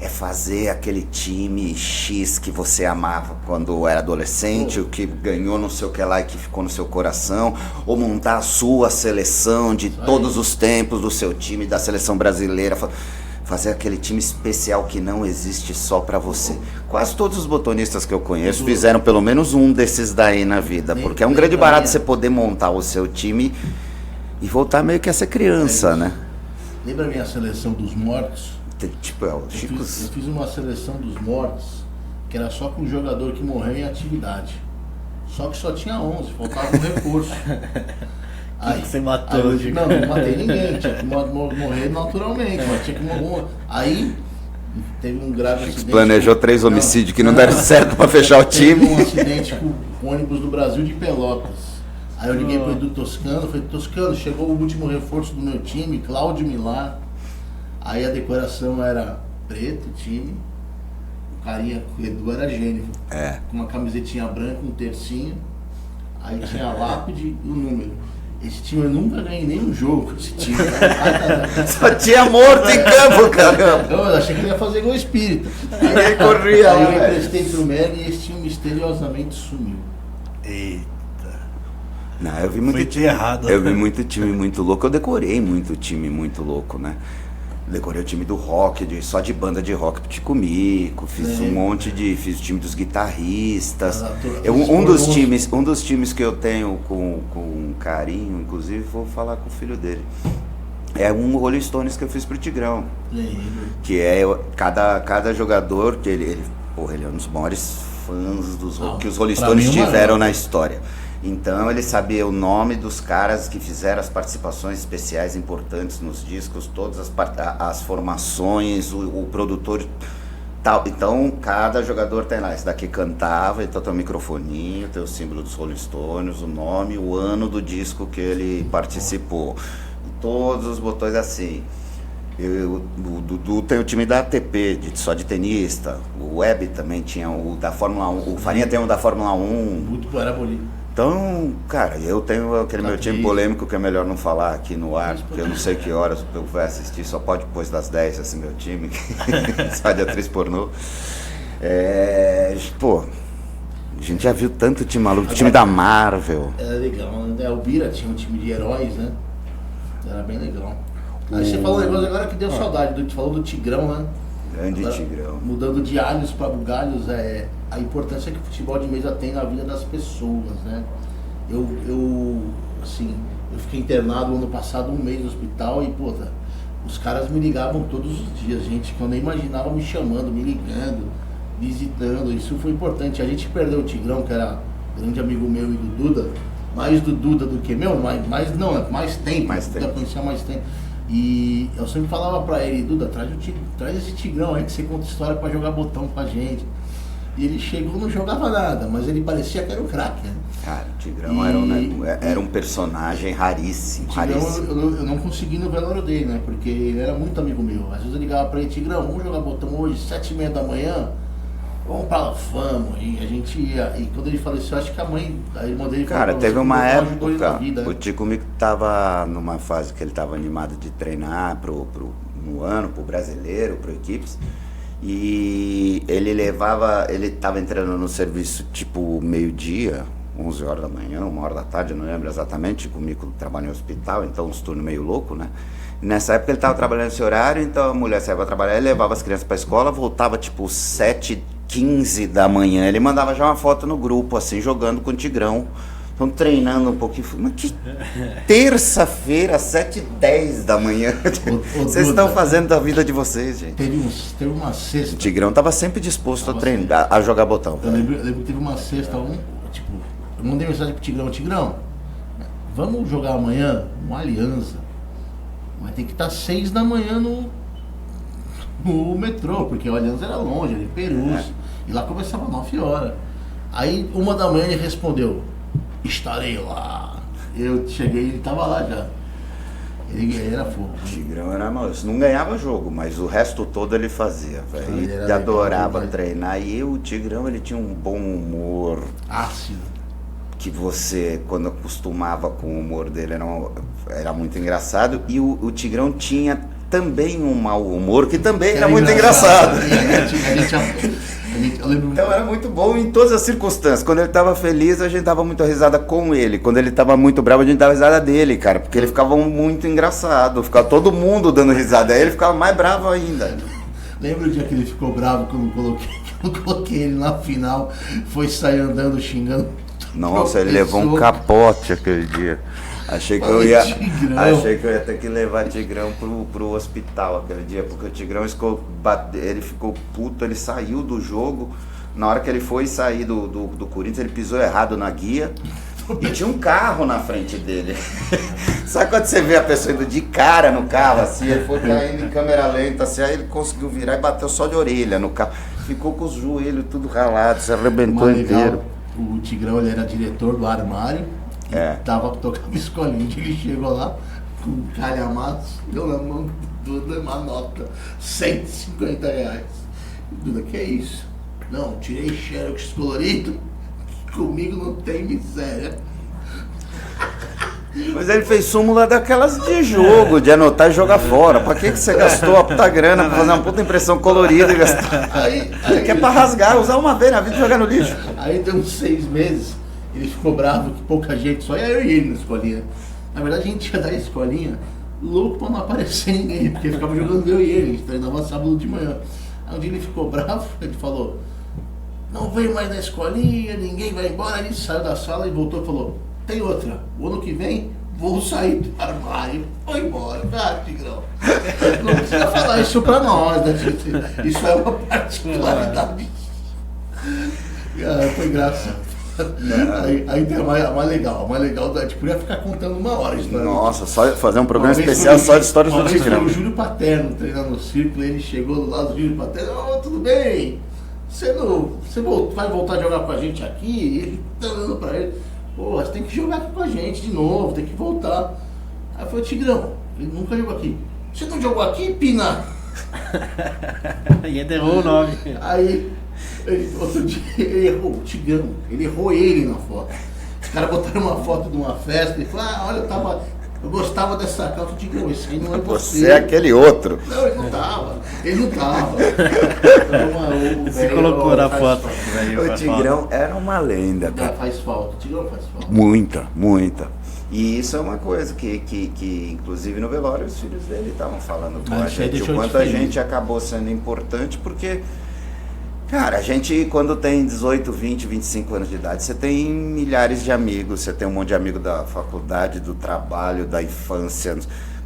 é fazer aquele time X que você amava quando era adolescente, o que ganhou não sei o que lá e que ficou no seu coração, ou montar a sua seleção de todos os tempos do seu time, da seleção brasileira, fazer aquele time especial que não existe só pra você. Quase todos os botonistas que eu conheço fizeram pelo menos um desses daí na vida, porque é um grande barato você poder montar o seu time e voltar meio que a ser criança, né? Lembra a minha seleção dos mortos? Tipo, eu fiz uma seleção dos mortos que era só com um jogador que morreu em atividade. Só que só tinha 11, faltava um reforço. Aí você matou? Não matei ninguém, tinha que morrer naturalmente, mas tinha que morrer. Aí teve um grave acidente. Planejou 3 homicídios que não deram certo pra fechar o time. Teve um acidente com o ônibus do Brasil de Pelotas. Aí eu liguei pro Edu Toscano, falei, Toscano, chegou o último reforço do meu time, Cláudio Milá. Aí a decoração era preto, time. O carinha, o Edu era gênio. Com uma camisetinha branca, um tercinho. Aí tinha a lápide e o número. Esse time eu nunca ganhei nenhum jogo com esse time. Só tinha morto em campo, caramba. Eu achei que ele ia fazer gol espírita. Aí corria aí lá, eu emprestei pro Melo e esse time misteriosamente sumiu. Eita. Não, eu vi muito time errado. Eu vi muito time muito louco. Eu decorei muito time muito louco, né? Decorei o time do rock, só de banda de rock pro Tico Mico, fiz fiz o time dos guitarristas. Um dos times que eu tenho com carinho, inclusive vou falar com o filho dele. É um Rolling Stones que eu fiz pro Tigrão. Que é cada jogador, que ele é um dos maiores fãs que os Rolling Stones tiveram na história. Então ele sabia o nome dos caras que fizeram as participações especiais importantes nos discos, todas as formações, o produtor tal. Então cada jogador tem lá, esse daqui cantava, então tem o microfoninho, tem o símbolo dos Rolling Stones, o nome, o ano do disco que ele participou. Todos os botões assim. O Dudu tem o time da ATP, só de tenista. O Web também tinha o da Fórmula 1. O Farinha tem o da Fórmula 1. Muito Guaraboli. Então, cara, eu tenho aquele meu time polêmico que é melhor não falar aqui no ar, porque eu não sei que horas eu vou assistir, só pode depois das 10, assim, meu time, só de atriz pornô. Pô, a gente já viu tanto time maluco, time da Marvel. Era legal, né? O Bira tinha um time de heróis, né? Era bem legal. Aí você falou um negócio agora que deu saudade, você falou do Tigrão, né? Grande agora, Tigrão. Mudando de alhos para bugalhos, a importância que o futebol de mesa tem na vida das pessoas, né? Eu fiquei internado ano passado, 1 mês no hospital e, os caras me ligavam todos os dias, gente, que eu nem imaginava me chamando, me ligando, visitando, isso foi importante. A gente perdeu o Tigrão, que era grande amigo meu e do Duda, mais do Duda do que meu, mais tempo, conhecia mais tempo. E eu sempre falava pra ele, Duda, traz esse Tigrão aí que você conta história pra jogar botão com a gente. E ele chegou e não jogava nada, mas ele parecia que era o craque, né? Cara, o Tigrão era um personagem raríssimo. Eu não consegui no velório dele, né? Porque ele era muito amigo meu. Às vezes eu ligava pra ele, Tigrão, vamos jogar botão hoje, 7h30 da manhã? Vamos pra lá, vamos. E a gente ia. E quando ele faleceu, acho que a irmã dele... Cara, teve uma época, vida, né? O Tico Mico tava numa fase que ele tava animado de treinar pro brasileiro, pro equipes. E ele tava entrando no serviço tipo meio-dia, 11 horas da manhã, 1h da tarde, eu não lembro exatamente. O Mico trabalha em hospital, então uns turnos meio louco, né? E nessa época ele tava trabalhando nesse horário, então a mulher saía pra trabalhar, ele levava as crianças pra escola, voltava tipo 7h15 da manhã, ele mandava já uma foto no grupo, assim, jogando com o Tigrão estão treinando um pouquinho. Mas que terça-feira, às 7h10 da manhã. Vocês estão fazendo da vida de vocês, gente. Teve uma sexta. O Tigrão estava sempre disposto a treinar, a jogar botão. Eu lembro que teve uma sexta, tipo, eu mandei mensagem pro Tigrão, vamos jogar amanhã uma aliança. Mas tem que estar 6 da manhã no metrô, porque o Aliança era longe, era em Perus. E lá começava 9 horas. Aí 1 da manhã ele respondeu, estarei lá. Eu cheguei, ele tava lá já. Ele era fogo. O Tigrão era mal, não ganhava jogo, mas o resto todo ele fazia, velho. Ele adorava treinar. E o Tigrão, ele tinha um bom humor. Ácido. Que você, quando acostumava com o humor dele, era muito engraçado. E o Tigrão tinha também um mau humor, que também era muito engraçado. Eu lembro... Então era muito bom em todas as circunstâncias. Quando ele estava feliz, a gente dava muita risada com ele. Quando ele estava muito bravo, a gente dava risada dele, cara. Porque ele ficava muito engraçado. Ficava todo mundo dando risada. Aí ele ficava mais bravo ainda. Lembra o dia que ele ficou bravo quando eu coloquei ele na final? Foi sair andando, xingando. Nossa, ele levou um capote aquele dia. Achei que eu ia ter que levar Tigrão pro hospital aquele dia, porque o Tigrão ele ficou puto, ele saiu do jogo. Na hora que ele foi sair do Corinthians, ele pisou errado na guia e tinha um carro na frente dele. Sabe quando você vê a pessoa indo de cara no carro, assim, ele foi caindo em câmera lenta, assim, aí ele conseguiu virar e bateu só de orelha no carro. Ficou com os joelhos tudo ralados, se arrebentou inteiro. O Tigrão, ele era diretor do armário. Tocava escolinha. Ele chegou lá com calhamaços, deu na mão do Duda uma nota, R$150. Duda, que é isso? Não, tirei xerox colorido, comigo não tem miséria. Mas ele fez súmula daquelas de jogo, de anotar e jogar fora. Pra que você gastou a puta grana pra fazer uma puta impressão colorida e gastar? Aí que é pra rasgar, usar uma vez na vida e jogar no lixo. Aí deu uns 6 meses, ele ficou bravo que pouca gente, só ia eu e ele na escolinha. Na verdade a gente ia da escolinha louco pra não aparecer ninguém, porque ficava jogando eu e ele, a gente treinava sábado de manhã. Aí um dia ele ficou bravo, ele falou, não venho mais na escolinha, ninguém vai embora. Ele saiu da sala e voltou e falou, tem outra, o ano que vem vou sair do armário, vou embora. Ah, Tigrão, não precisa falar isso pra nós, né? Isso é uma particularidade. Foi engraçado. Aí tem a mais legal, a gente podia ficar contando 1 hora de história. Nossa, só fazer um programa especial só de histórias do Tigrão. O Júlio Paterno treinando no círculo, ele chegou do lado do Júlio Paterno, tudo bem? Você vai voltar a jogar com a gente aqui? Ele tá dando pra ele, pô, você tem que jogar aqui com a gente de novo, tem que voltar. Aí foi o Tigrão, ele nunca jogou aqui. Você não jogou aqui, Pina? E ele errou o nome. Aí, outro dia, ele errou o Tigrão, ele errou ele na foto. Os caras botaram uma foto de uma festa e falaram, olha, eu gostava dessa calça. Tigrão, esse aí não é você. Você é aquele outro. Não, ele não tava. Você colocou na foto. O Tigrão era uma lenda, cara. Faz falta, o Tigrão faz falta. Muita. E isso é uma coisa que inclusive no velório, os filhos dele estavam falando com a gente, o quanto a gente acabou sendo importante, porque, cara, a gente quando tem 18, 20, 25 anos de idade, você tem milhares de amigos, você tem um monte de amigo da faculdade, do trabalho, da infância.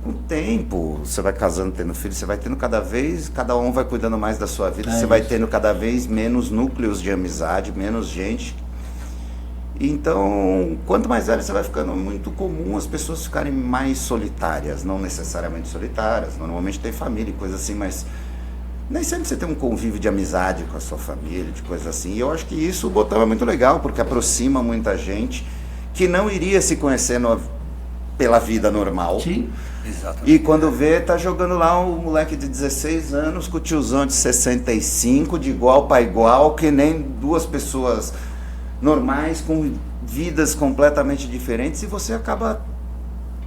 Com o tempo, você vai casando, tendo filho, você vai tendo cada um vai cuidando mais da sua vida, você vai tendo cada vez menos núcleos de amizade, menos gente. Então, quanto mais velho você vai ficando, muito comum as pessoas ficarem mais solitárias, não necessariamente solitárias, normalmente tem família e coisa assim, mas nem sempre você tem um convívio de amizade com a sua família, de coisa assim. E eu acho que isso o botão é muito legal, porque aproxima muita gente que não iria se conhecer pela vida normal. Sim. Exatamente. E quando vê, tá jogando lá um moleque de 16 anos com o tiozão de 65, de igual para igual, que nem duas pessoas normais, com vidas completamente diferentes, e você acaba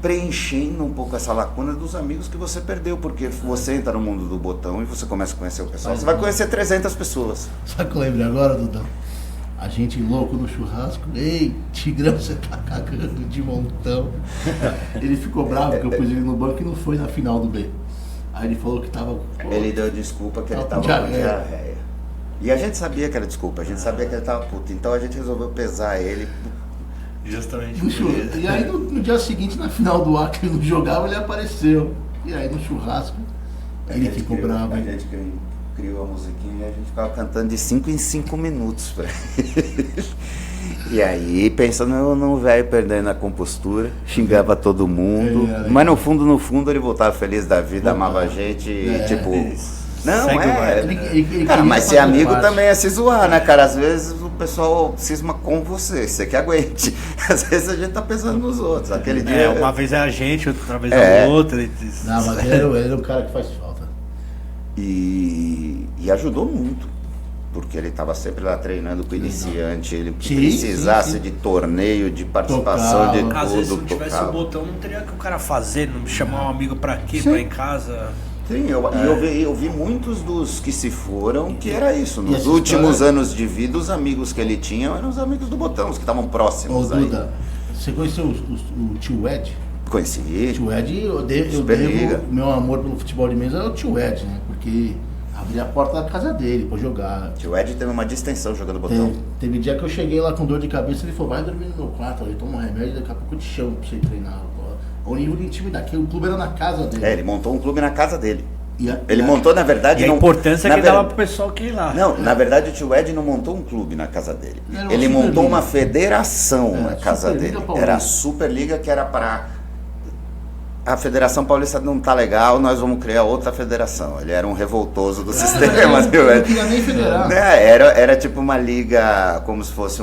preenchendo um pouco essa lacuna dos amigos que você perdeu, porque você entra no mundo do botão e você começa a conhecer o pessoal. Você vai conhecer 300 pessoas. Sabe o que eu lembrei agora, Dudão? A gente louco no churrasco, ei, Tigrão, você tá cagando de montão. Ele ficou bravo porque eu pus ele no banco e não foi na final do B. Aí ele falou que tava... Ele deu desculpa que ele tava com diarreia. E a gente sabia que era desculpa, a gente sabia que ele tava puto, então a gente resolveu pesar ele Justamente. No churrasco. E aí no dia seguinte, na final do ar que ele não jogava, ele apareceu. E aí no churrasco, ele ficou bravo. A gente criou a musiquinha e a gente ficava cantando de 5 em 5 minutos pra ele. E aí, pensando no velho perdendo a compostura, xingava todo mundo. Mas no fundo ele voltava feliz da vida, amava a gente, tipo... Não, cara, mas ser amigo também é se zoar, né, cara? Às vezes o pessoal cisma com você que aguente. Às vezes a gente tá pensando nos outros. Aquele dia... uma vez é a gente, outra vez é o outro. Não, mas ele é um cara que faz falta. E ajudou muito. Porque ele estava sempre lá treinando com o iniciante, ele precisasse de torneio, de participação, de tudo. Às vezes se não tivesse o botão, não teria que o cara fazer, não chamar um amigo pra quê? Pra ir em casa. Sim, eu vi muitos dos que se foram que era isso. Nos últimos anos de vida, os amigos que ele tinha eram os amigos do botão, os que estavam próximos. Ô, Duda, você conheceu o tio Ed? Conheci. O tio Ed, eu devo meu amor pelo futebol de mesa é o tio Ed, né? Porque abri a porta da casa dele pra jogar. O tio Ed teve uma distensão jogando botão. Teve dia que eu cheguei lá com dor de cabeça, ele falou, vai dormir no meu quarto, eu tomo um remédio, daqui a pouco eu te chamo pra você treinar. O nível de intimidade, que o clube era na casa dele. Ele montou um clube na casa dele. Ele montou, na verdade... E a importância que dava pro pessoal que ir lá. Não, na verdade o tio Ed não montou um clube na casa dele. Ele montou uma federação na casa dele. Era a Superliga, que era para... A Federação Paulista não tá legal, nós vamos criar outra federação. Ele era um revoltoso do sistema. Não queria nem federar. Era tipo uma liga, como se fosse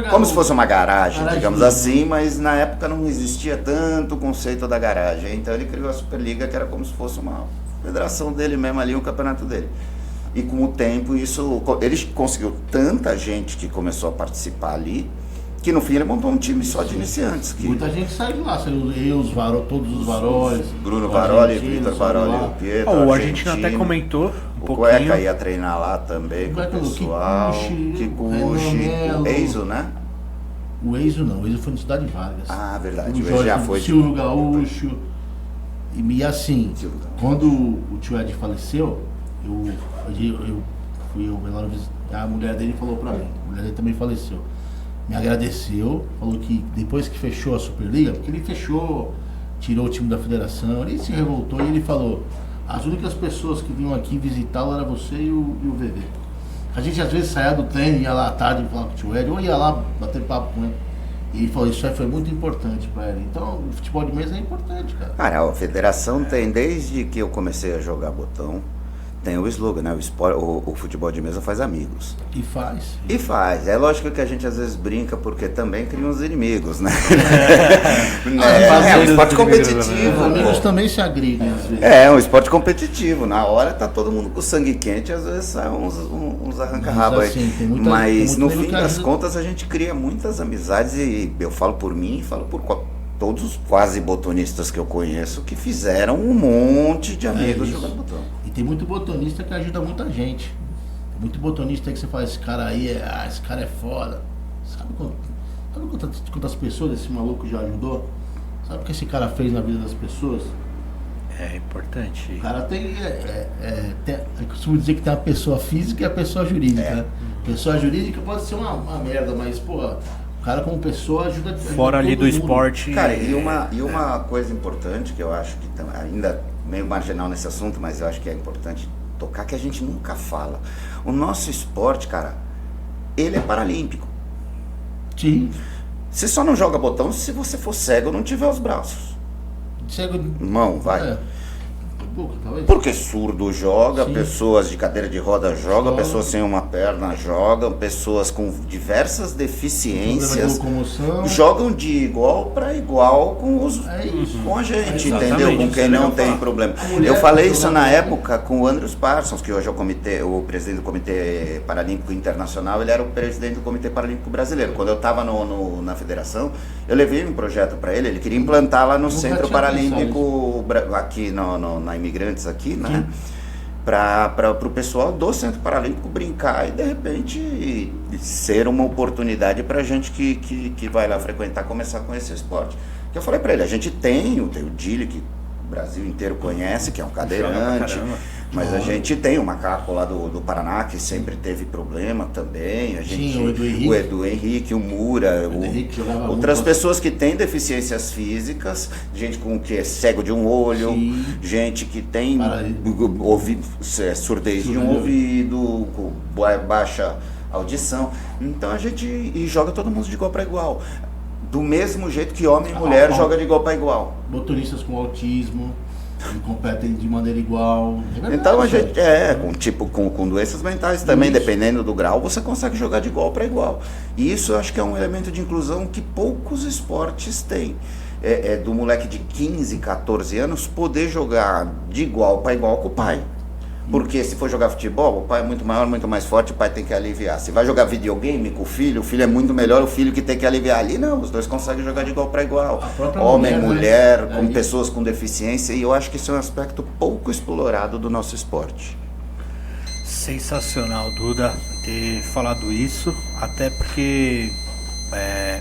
como se fosse uma garagem, digamos assim, mas na época não existia tanto o conceito da garagem. Então ele criou a Superliga, que era como se fosse uma federação dele mesmo ali, um campeonato dele. E com o tempo ele conseguiu tanta gente que começou a participar ali, que no fim ele montou um time só de iniciantes. Muita gente saiu lá, todos os Varóis. Bruno Varoli, Vitor Varoli, o Pietro, o argentino até comentou um pouquinho. O Cueca ia treinar lá também com o pessoal. Kikuchi, o Eizo, né? O Eizo não, o Eizo foi no Cidade Vargas. Ah, verdade, o Eizo já foi. Silvio Gaúcho. E assim, quando o tio Ed faleceu, eu fui ao velório visitar, a mulher dele falou pra mim, a mulher dele também faleceu. Me agradeceu, falou que depois que fechou a Superliga, porque ele fechou, tirou o time da federação, ele se revoltou e ele falou, as únicas pessoas que vinham aqui visitá-lo era você e o VV. A gente às vezes saía do treino, ia lá à tarde e falava com o tio Ed, ou ia lá bater papo com ele. E ele falou, isso aí foi muito importante pra ele. Então o futebol de mesa é importante, cara. Cara, a federação tem, desde que eu comecei a jogar botão, tem o slogan, né? O futebol de mesa faz amigos. E faz. E faz. É lógico que a gente às vezes brinca porque também cria uns inimigos, né? É um esporte competitivo. Os amigos também se agridem às vezes. É um esporte competitivo. Na hora tá todo mundo com sangue quente, às vezes sai uns arranca-rabo aí. Assim, mas no fim das contas a gente cria muitas amizades e eu falo por mim e falo por todos os quase botonistas que eu conheço que fizeram um monte de amigos jogando botão. Tem muito botonista que ajuda muita gente. Tem muito botonista aí que você fala, esse cara aí, esse cara é foda. Sabe quantas pessoas esse maluco já ajudou? Sabe o que esse cara fez na vida das pessoas? É importante. O cara eu costumo dizer que tem a pessoa física e a pessoa jurídica. Né? Pessoa jurídica pode ser uma merda, mas, porra, o cara como pessoa ajuda fora ali do mundo. Esporte. Cara, e uma coisa importante que eu acho que ainda meio marginal nesse assunto, mas eu acho que é importante tocar, que a gente nunca fala. O nosso esporte, cara, ele é paralímpico. Sim. Você só não joga botão se você for cego ou não tiver os braços. Cego. Mão, vai. É. Porque surdo joga, pessoas de cadeira de roda jogam, pessoas sem uma perna jogam, pessoas com diversas deficiências jogam de igual para igual com a gente, entendeu? Com quem não tem problema. Eu falei isso na época com o Andrews Parsons, que hoje é o presidente do Comitê Paralímpico Internacional, ele era o presidente do Comitê Paralímpico Brasileiro. Quando eu estava na federação, eu levei um projeto para ele queria implantar lá no Centro Paralímpico aqui na Imigrantes aqui, né? Para o pessoal do Centro Paralímpico brincar e de repente ser uma oportunidade para gente que vai lá frequentar, começar a conhecer o esporte. Que eu falei para ele, a gente tem o Dili, que o Brasil inteiro conhece, que é um cadeirante, Mas a gente tem o macaco lá do Paraná, que sempre teve problema também. A gente, Sim, o Edu Henrique, o Mura, Henrique jogava outras muito. pessoas que têm deficiências físicas, gente com que é cego de um olho, Sim. gente que tem surdez de um Surdez. ouvido, com baixa audição. Então a gente joga todo mundo de igual para igual. Do mesmo jeito que homem e mulher joga de igual para igual. Motoristas com autismo que competem de maneira igual. É verdade, Então a gente com doenças mentais também, Isso. dependendo do grau, você consegue jogar de igual para igual. E isso eu acho que é um elemento de inclusão que poucos esportes têm. Do moleque de 15, 14 anos poder jogar de igual para igual com o pai. Porque se for jogar futebol, o pai é muito maior, muito mais forte, o pai tem que aliviar. Se vai jogar videogame com o filho é muito melhor o filho que tem que aliviar. Ali não, os dois conseguem jogar de igual para igual. Homem, mulher, com pessoas com deficiência, e eu acho que isso é um aspecto pouco explorado do nosso esporte. Sensacional, Duda, ter falado isso, até porque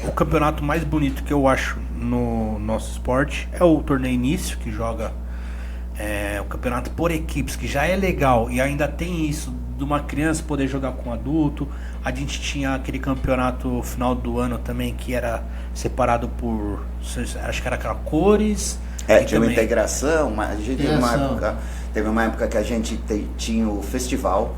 o campeonato mais bonito que eu acho no nosso esporte é o torneio início, que joga o campeonato por equipes, que já é legal, e ainda tem isso de uma criança poder jogar com um adulto. A gente tinha aquele campeonato final do ano também, que era separado por, acho que era cores. Tinha uma integração, a gente teve uma época que a gente tinha o festival.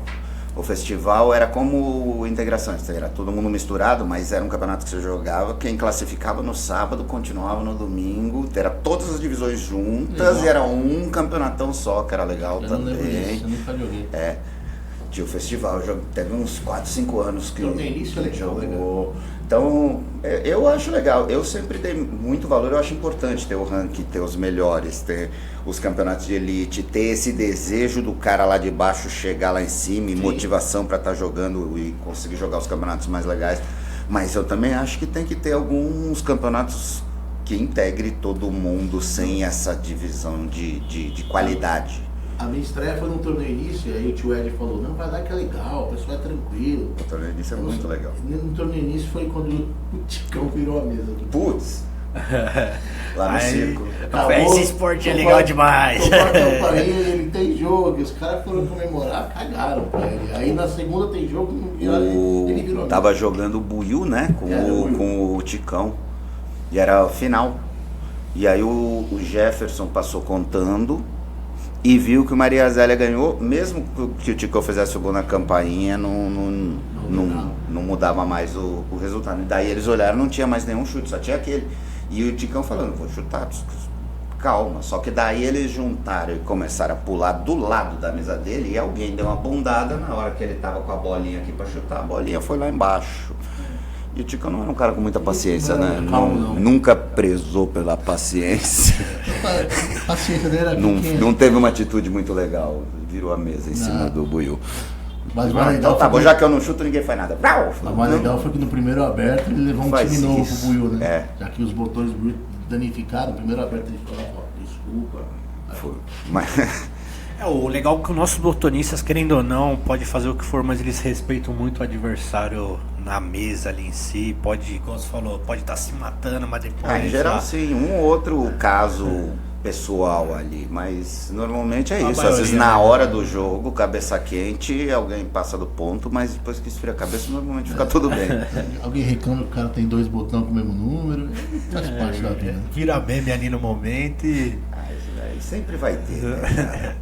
O festival era como integração, era todo mundo misturado, mas era um campeonato que você jogava, quem classificava no sábado, continuava no domingo, era todas as divisões juntas, e era um campeonatão só, que era legal Eu também. não lembro disso, eu nunca joguei. Tinha o festival, teve uns 4, 5 anos que Torneio início é legal, jogou. Então, eu acho legal, eu sempre dei muito valor, eu acho importante ter o ranking, ter os melhores, ter os campeonatos de elite, ter esse desejo do cara lá de baixo chegar lá em cima, e motivação para estar jogando e conseguir jogar os campeonatos mais legais. Mas eu também acho que tem que ter alguns campeonatos que integre todo mundo sem essa divisão de qualidade. A minha estreia foi num torneio início, e aí o tio Ed falou, não, vai lá que é legal, o pessoal é tranquilo. O torneio início é muito legal. No torneio início foi quando o Ticão virou a mesa. Putz! Lá no circo. Esse esporte é legal demais. Ele tem jogo, e os caras foram comemorar, cagaram pra ele. Aí na segunda tem jogo, ele virou a mesa. Tava jogando o Buiú, né? Com o Ticão. E era a final. E aí o Jefferson passou contando e viu que o Maria Zélia ganhou, mesmo que o Ticão fizesse o gol na campainha, não mudava mais o resultado. E daí eles olharam, não tinha mais nenhum chute, só tinha aquele. E o Ticão falando, vou chutar, calma. Só que daí eles juntaram e começaram a pular do lado da mesa dele, e alguém deu uma bundada na hora que ele tava com a bolinha aqui pra chutar, a bolinha foi lá embaixo. E o Ticão não era um cara com muita paciência, né? Nunca prezou pela paciência. A paciência dele era não teve uma atitude muito legal. Virou a mesa em cima do Buiú. Mas o mais legal Então tá bom, já que eu não chuto, ninguém faz nada. O mais legal foi que no primeiro aberto ele levou um time novo pro Buiú, né? É. Já que os botões do Buiú danificaram, no primeiro aberto ele falou, desculpa. Foi. Mas... O legal é que os nossos botonistas, querendo ou não, pode fazer o que for, mas eles respeitam muito o adversário na mesa ali em si. Pode, como você falou, pode estar se matando, mas depois... em geral sim, um ou outro caso pessoal ali, mas normalmente é isso. Às vezes na hora do jogo, cabeça quente, alguém passa do ponto, mas depois que esfria a cabeça, normalmente fica tudo bem. Alguém reclama que o cara tem 2 botões com o mesmo número, faz parte da vida. Vira meme ali no momento e... Isso daí sempre vai ter, né?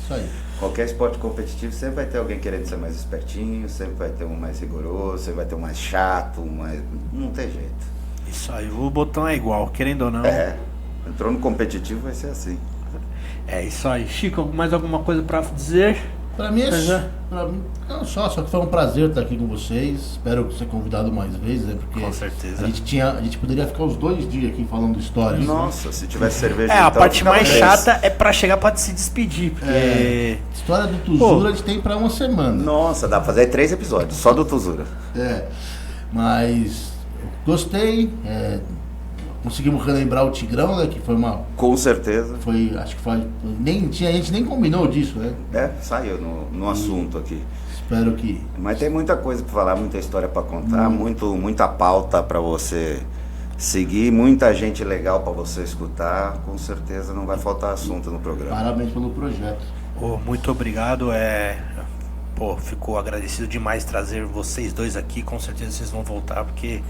Isso aí. Qualquer esporte competitivo sempre vai ter alguém querendo ser mais espertinho, sempre vai ter um mais rigoroso, sempre vai ter um mais chato, não tem jeito. Isso aí, o botão é igual, querendo ou não. Entrou no competitivo vai ser assim. É isso aí. Chico, mais alguma coisa pra dizer? Pra mim, não só que foi um prazer estar aqui com vocês. Espero ser convidado mais vezes, né? Porque com certeza. A gente poderia ficar os 2 dias aqui falando histórias. Nossa, se tivesse cerveja. A então, parte mais chata é pra chegar pra se despedir. Porque... História do Tuzura a gente tem pra uma semana. Nossa, dá pra fazer 3 episódios, só do Tuzura. Mas gostei. Conseguimos relembrar o Tigrão, né? Que foi uma. Com certeza. Acho que foi. A gente nem combinou disso, né? Saiu no assunto aqui. Espero que. Mas tem muita coisa pra falar, muita história pra contar, muita pauta pra você seguir, muita gente legal para você escutar, com certeza não vai faltar assunto no programa. Parabéns pelo projeto. Muito obrigado. Fico agradecido demais trazer vocês dois aqui. Com certeza vocês vão voltar, porque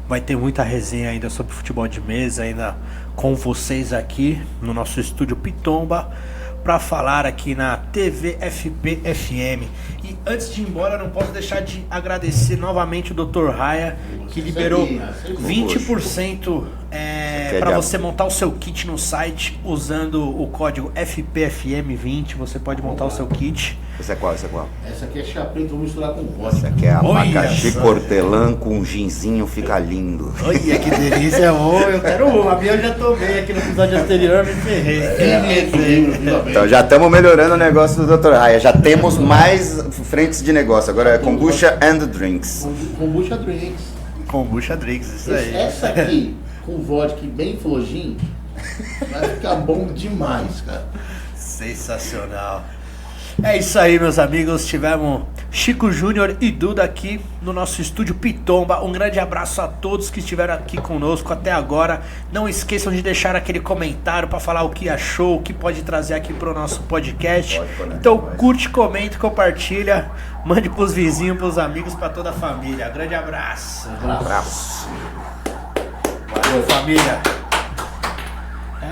vai ter muita resenha ainda sobre futebol de mesa, ainda com vocês aqui no nosso estúdio Pitomba, para falar aqui na TV FP FM. E antes de ir embora, não posso deixar de agradecer novamente o Dr. Raya, que liberou 20% para você montar o seu kit no site usando o código FPFM20. Você pode montar o seu kit. Esse é qual? Essa aqui é chá preto, vou misturar com vodka. Esse aqui é abacaxi cortelã com ginzinho, fica lindo. Olha que delícia, eu quero uma. A minha eu já tomei aqui no episódio anterior, me ferrei. Então já estamos melhorando o negócio do Dr. Raya. Já temos mais frentes de negócio. Agora é kombucha and drinks. Kombucha drinks. Kombucha drinks, isso aí. Essa aqui, com vodka bem flojinho, vai ficar bom demais, cara. Sensacional. É isso aí, meus amigos. Tivemos Chico Júnior e Duda aqui no nosso estúdio Pitomba. Um grande abraço a todos que estiveram aqui conosco até agora. Não esqueçam de deixar aquele comentário para falar o que achou, o que pode trazer aqui pro nosso podcast. Então curte, comenta, compartilha, mande pros vizinhos, pros amigos, para toda a família. Grande abraço. Abraço. Valeu, família.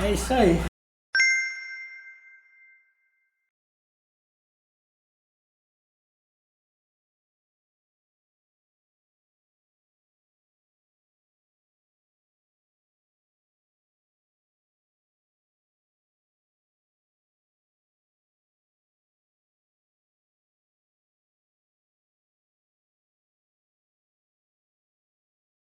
É isso aí.